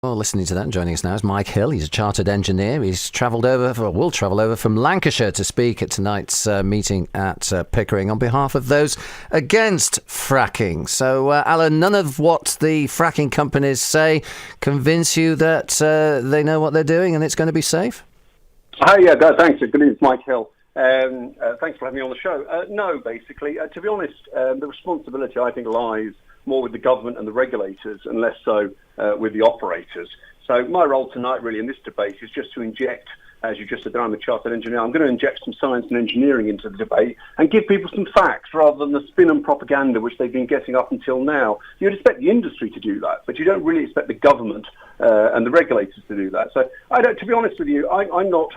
Well, listening to that and joining us now is Mike Hill. He's a chartered engineer. He's will travel over from Lancashire to speak at tonight's meeting at Pickering on behalf of those against fracking. So, Alan, none of what the fracking companies say convince you that they know what they're doing and it's going to be safe? Hi, yeah, thanks. Good evening, it's Mike Hill. Thanks for having me on the show. No, basically, to be honest, the responsibility, I think, lies more with the government and the regulators and less so with the operators. So my role tonight really in this debate is just to inject, as you just said, I'm a chartered engineer, I'm going to inject some science and engineering into the debate and give people some facts rather than the spin and propaganda which they've been getting up until now. You'd expect the industry to do that, but you don't really expect the government and the regulators to do that. So I don't, to be honest with you, I'm not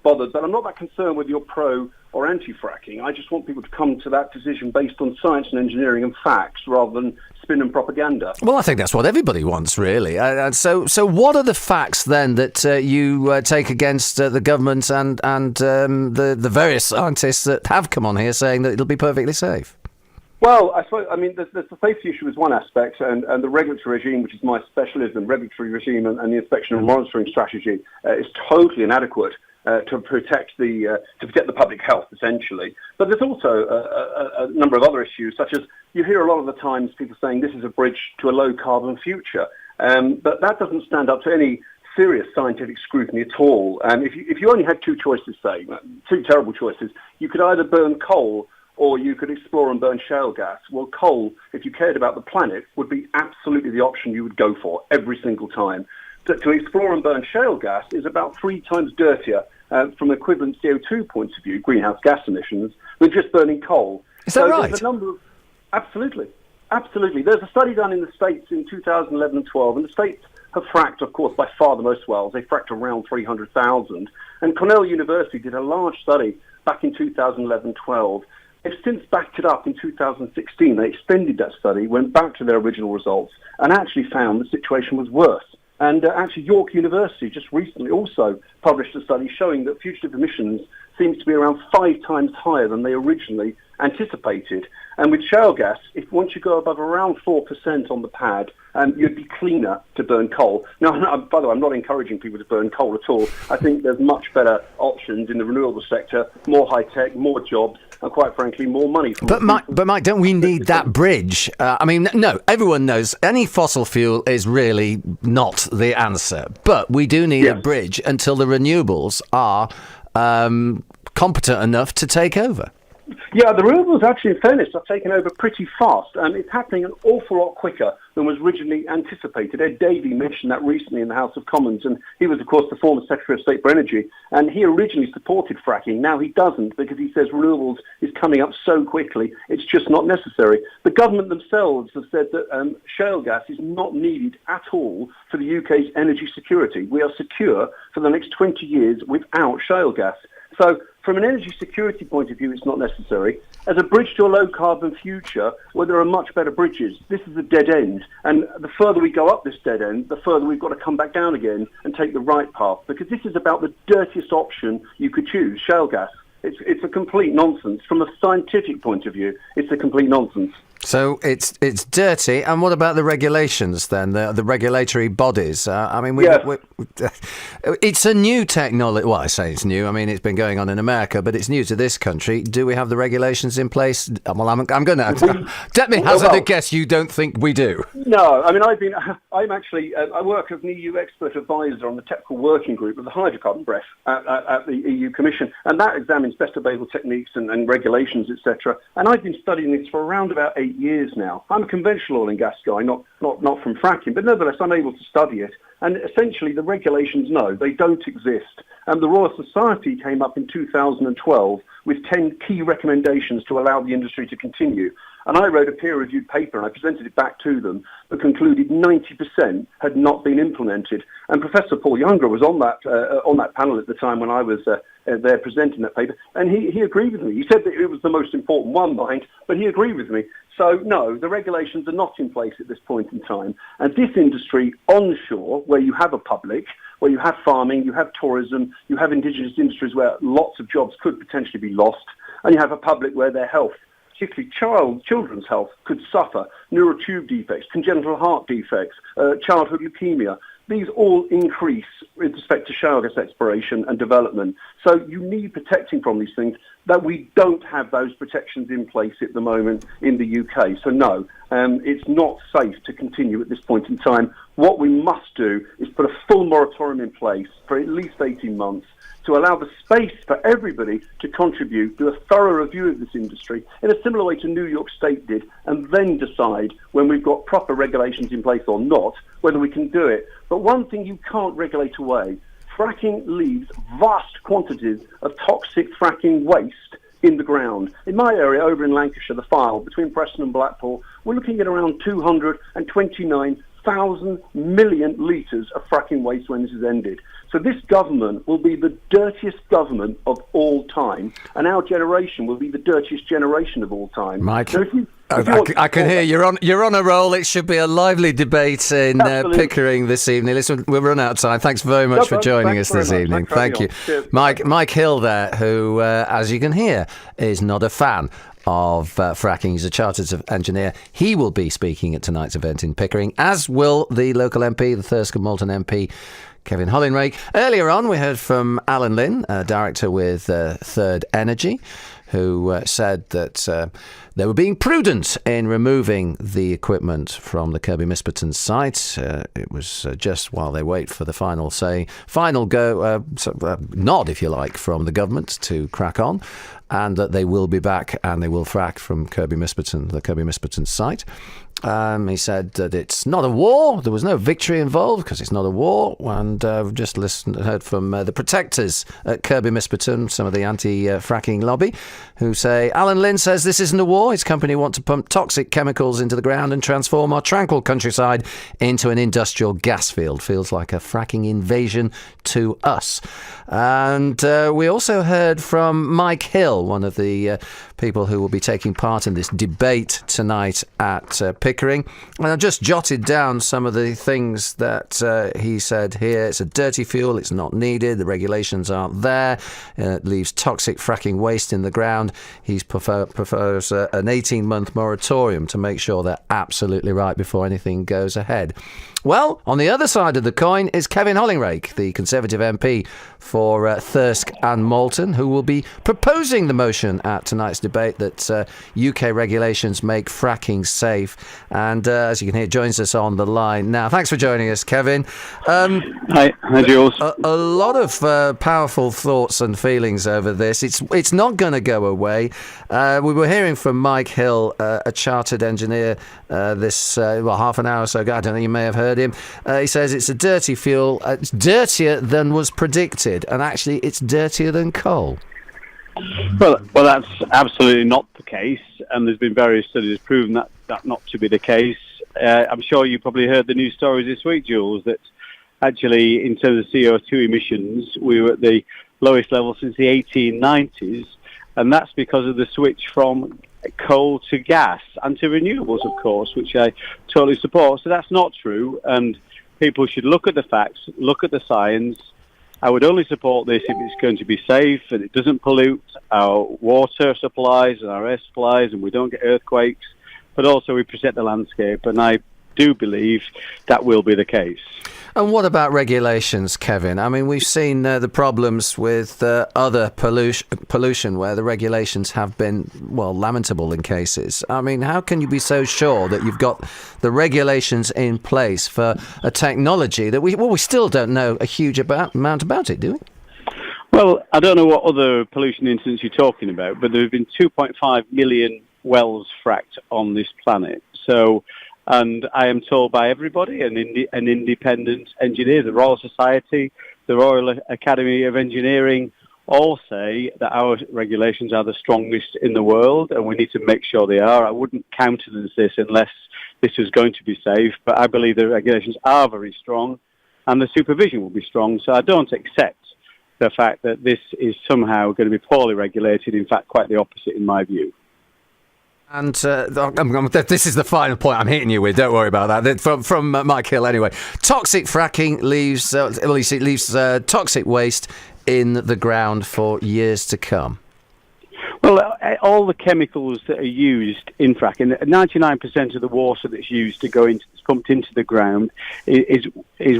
bothered, but I'm not that concerned whether you're pro or anti-fracking. I just want people to come to that decision based on science and engineering and facts rather than spin and propaganda. Well, I think that's what everybody wants, really. So what are the facts then that you take against the government and the various scientists that have come on here saying that it'll be perfectly safe? Well, I suppose, the safety issue is one aspect, and the regulatory regime, which is my specialism, regulatory regime and the inspection and monitoring strategy, is totally inadequate to protect the public health, essentially. But there's also a number of other issues, such as you hear a lot of the times people saying this is a bridge to a low-carbon future, but that doesn't stand up to any serious scientific scrutiny at all. If you only had two choices, say, two terrible choices, you could either burn coal or you could explore and burn shale gas. Well, coal, if you cared about the planet, would be absolutely the option you would go for every single time. To explore and burn shale gas is about 3 times dirtier from an equivalent CO2 point of view, greenhouse gas emissions, than just burning coal. Is that right? There's a number of, absolutely. There's a study done in the States in 2011 and 12, and the States have fracked, of course, by far the most wells. They fracked around 300,000. And Cornell University did a large study back in 2011-12. They've since backed it up in 2016. They extended that study, went back to their original results, and actually found the situation was worse. And actually, York University just recently also published a study showing that fugitive emissions seems to be around 5 times higher than they originally anticipated. And with shale gas, once you go above around 4% on the pad, you'd be cleaner to burn coal. Now, by the way, I'm not encouraging people to burn coal at all. I think there's much better options in the renewable sector, more high-tech, more jobs, and quite frankly, more money. But Mike, don't we need that bridge? No, everyone knows any fossil fuel is really not the answer. But we do need a bridge until the renewables are competent enough to take over. Yeah, the renewables actually, in fairness, are taken over pretty fast. It's happening an awful lot quicker than was originally anticipated. Ed Davey mentioned that recently in the House of Commons, and he was, of course, the former Secretary of State for Energy, and he originally supported fracking. Now he doesn't, because he says renewables is coming up so quickly, it's just not necessary. The government themselves have said that shale gas is not needed at all for the UK's energy security. We are secure for the next 20 years without shale gas. So from an energy security point of view, it's not necessary. As a bridge to a low-carbon future, where there are much better bridges, this is a dead end. And the further we go up this dead end, the further we've got to come back down again and take the right path, because this is about the dirtiest option you could choose, shale gas. It's a complete nonsense. From a scientific point of view, it's a complete nonsense. So it's dirty. And what about the regulations then, the regulatory bodies? It's a new technology. Well, I say it's new. I mean, it's been going on in America, but it's new to this country. Do we have the regulations in place? Well, I'm going to let me hazard a guess. You don't think we do? No. I mean, I work as an EU expert advisor on the technical working group of the hydrocarbon breath at the EU Commission, and that examines best available techniques and regulations, etc. And I've been studying this for around about 8 years now. I'm a conventional oil and gas guy, not from fracking, but nevertheless I'm able to study it. And essentially the regulations, no, they don't exist. And the Royal Society came up in 2012 with 10 key recommendations to allow the industry to continue. And I wrote a peer-reviewed paper and I presented it back to them, but concluded 90% had not been implemented. And Professor Paul Younger was on that panel at the time when I was there presenting that paper, and he agreed with me. He said that it was the most important one, mind, but he agreed with me. So no, the regulations are not in place at this point in time. And this industry onshore, where you have a public, where you have farming, you have tourism, you have indigenous industries where lots of jobs could potentially be lost, and you have a public where their health, particularly children's health, could suffer neural tube defects, congenital heart defects, childhood leukemia. these all increase with respect to shale gas exploration and development. So you need protecting from these things that we don't have those protections in place at the moment in the UK. So no, it's not safe to continue at this point in time. What we must do is put a full moratorium in place for at least 18 months to allow the space for everybody to contribute, do a thorough review of this industry in a similar way to New York State did, and then decide when we've got proper regulations in place or not, whether we can do it. But one thing you can't regulate away, fracking leaves vast quantities of toxic fracking waste in the ground. In my area, over in Lancashire, the Fyle, between Preston and Blackpool, we're looking at around 229,000 million litres of fracking waste when this is ended. So this government will be the dirtiest government of all time, and our generation will be the dirtiest generation of all time. Mike, so I can hear you're on a roll. It should be a lively debate in Pickering this evening. Listen, we've run out of time. Thanks very much for joining us this evening. Thank you. Mike Hill there, who, as you can hear, is not a fan of fracking. He's a chartered engineer. He will be speaking at tonight's event in Pickering, as will the local MP, the Thirsk and Malton MP, Kevin Hollinrake. Earlier on, we heard from Alan Lynn, director with Third Energy, who said that they were being prudent in removing the equipment from the Kirby Misperton site. It was just while they wait for the final nod, if you like, from the government to crack on, and that they will be back and they will frack from the Kirby Misperton site. He said that it's not a war. There was no victory involved because it's not a war. And we've just heard from the protectors at Kirby Misperton, some of the anti-fracking lobby, who say, Alan Lynn says this isn't a war. His company want to pump toxic chemicals into the ground and transform our tranquil countryside into an industrial gas field. Feels like a fracking invasion to us. And we also heard from Mike Hill, one of the people who will be taking part in this debate tonight at Pickering. And I've just jotted down some of the things that he said here. It's a dirty fuel. It's not needed. The regulations aren't there. It leaves toxic fracking waste in the ground. He prefers an 18-month moratorium to make sure they're absolutely right before anything goes ahead. Well, on the other side of the coin is Kevin Hollinrake, the Conservative MP for Thirsk and Malton, who will be proposing the motion at tonight's debate that UK regulations make fracking safe. And as you can hear, joins us on the line now. Thanks for joining us, Kevin. Hi, Jules. A lot of powerful thoughts and feelings over this. It's not going to go away. We were hearing from Mike Hill, a chartered engineer, half an hour or so ago. I don't know, you may have heard him. He says it's a dirty fuel. It's dirtier than was predicted, and actually it's dirtier than coal. Well, that's absolutely not the case, and there's been various studies proving that not to be the case. I'm sure you probably heard the news stories this week, Jules, that actually in terms of CO2 emissions, we were at the lowest level since the 1890s, and that's because of the switch from coal to gas and to renewables, of course, which I totally support. So that's not true, and people should look at the facts, look at the science. I would only support this if it's going to be safe and it doesn't pollute our water supplies and our air supplies, and we don't get earthquakes, but also we protect the landscape, and I do believe that will be the case. And what about regulations, Kevin? I mean, we've seen the problems with other pollution where the regulations have been, lamentable in cases. I mean, how can you be so sure that you've got the regulations in place for a technology that we still don't know a huge amount about it, do we? Well, I don't know what other pollution incidents you're talking about, but there have been 2.5 million wells fracked on this planet. And I am told by everybody, an independent engineer, the Royal Society, the Royal Academy of Engineering, all say that our regulations are the strongest in the world, and we need to make sure they are. I wouldn't countenance this unless this was going to be safe, but I believe the regulations are very strong, and the supervision will be strong. So I don't accept the fact that this is somehow going to be poorly regulated. In fact, quite the opposite in my view. And this is the final point I'm hitting you with. Don't worry about that. From Mike Hill, anyway. Toxic fracking leaves toxic waste in the ground for years to come. Well, all the chemicals that are used in fracking, 99% of the water that's used to go into this pumped into the ground is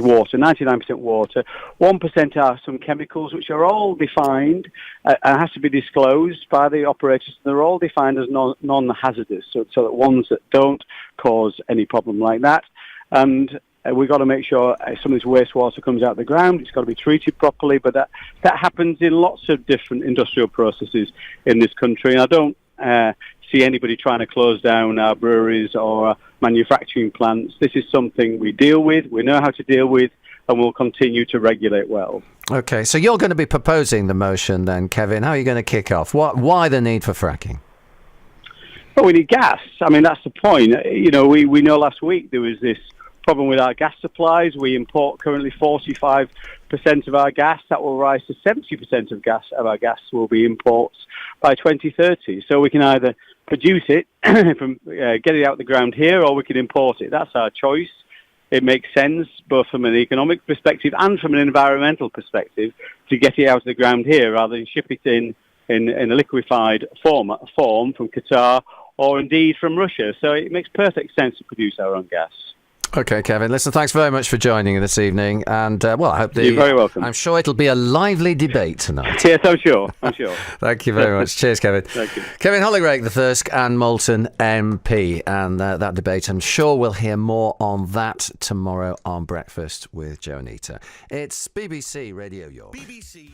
water, 99% water. 1% are some chemicals, which are all defined and has to be disclosed by the operators. They're all defined as non-hazardous, so that ones that don't cause any problem like that. And we've got to make sure some of this wastewater comes out of the ground. It's got to be treated properly, but that happens in lots of different industrial processes in this country. And I don't see anybody trying to close down our breweries or our manufacturing plants. This is something we deal with, we know how to deal with, and we'll continue to regulate well. Okay, so you're going to be proposing the motion then, Kevin. How are you going to kick off? Why the need for fracking? Well, we need gas. I mean, that's the point. You know, we know last week there was this problem with our gas supplies. We import currently 45% of our gas. That will rise to 70% of our gas will be imports by 2030. So we can either produce it from get it out of the ground here, or we can import it. That's our choice. It makes sense both from an economic perspective and from an environmental perspective to get it out of the ground here rather than ship it in a liquefied form from Qatar or indeed from Russia. So it makes perfect sense to produce our own gas. Okay, Kevin. Listen, thanks very much for joining this evening. And, I hope you're very welcome. I'm sure it'll be a lively debate tonight. Yes, I'm sure. Thank you very much. Cheers, Kevin. Thank you. Kevin Hollinrake, the Thirsk and Moulton MP. And that debate, I'm sure we'll hear more on that tomorrow on Breakfast with Joe Anita. It's BBC Radio York. BBC.